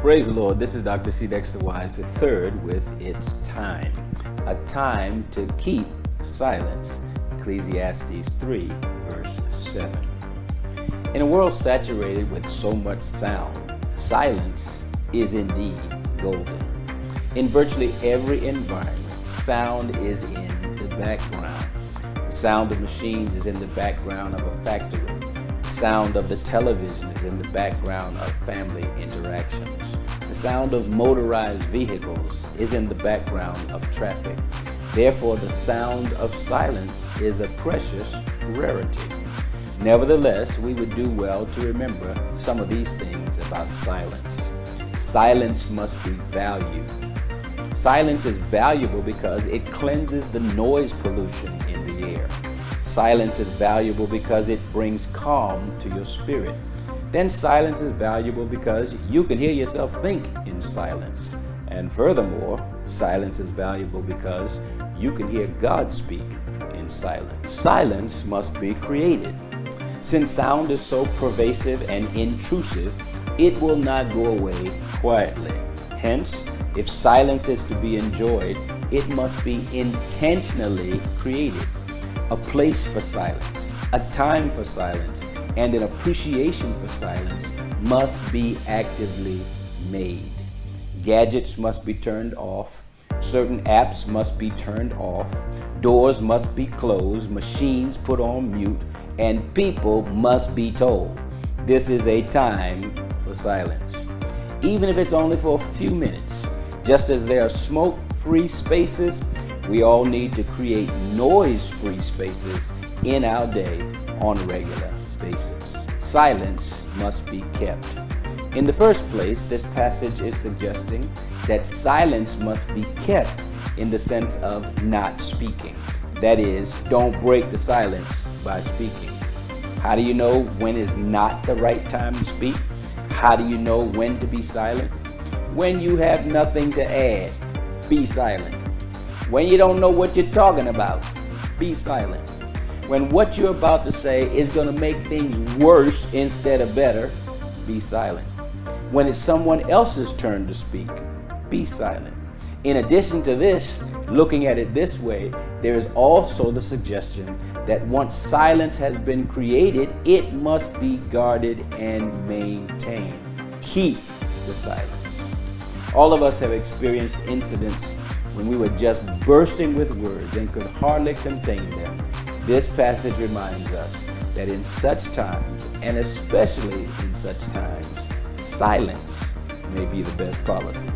Praise the Lord. This is Dr. C. Dexter Wise III with It's Time. A time to keep silence. Ecclesiastes 3, verse 7. In a world saturated with so much sound, silence is indeed golden. In virtually every environment, sound is in the background. The sound of machines is in the background of a factory. The sound of the television is in the background of family interactions. The sound of motorized vehicles is in the background of traffic. Therefore, the sound of silence is a precious rarity. Nevertheless, we would do well to remember some of these things about silence. Silence must be valued. Silence is valuable because it cleanses the noise pollution in the air. Silence is valuable because it brings calm to your spirit. Then silence is valuable because you can hear yourself think in silence. And furthermore, silence is valuable because you can hear God speak in silence. Silence must be created. Since sound is so pervasive and intrusive, it will not go away quietly. Hence, if silence is to be enjoyed, it must be intentionally created. A place for silence, a time for silence, and an appreciation for silence must be actively made. Gadgets must be turned off. Certain apps must be turned off. Doors must be closed. Machines put on mute. And people must be told, this is a time for silence. Even if it's only for a few minutes. Just as there are smoke-free spaces, we all need to create noise-free spaces in our day on a regular basis. Silence must be kept. In the first place, this passage is suggesting that silence must be kept in the sense of not speaking. That is, don't break the silence by speaking. How do you know when is not the right time to speak? How do you know when to be silent? When you have nothing to add, be silent. When you don't know what you're talking about, be silent. When what you're about to say is going to make things worse instead of better, be silent. When it's someone else's turn to speak, be silent. In addition to this, looking at it this way, there is also the suggestion that once silence has been created, it must be guarded and maintained. Keep the silence. All of us have experienced incidents when we were just bursting with words and could hardly contain them. This passage reminds us that in such times, and especially in such times, silence may be the best policy.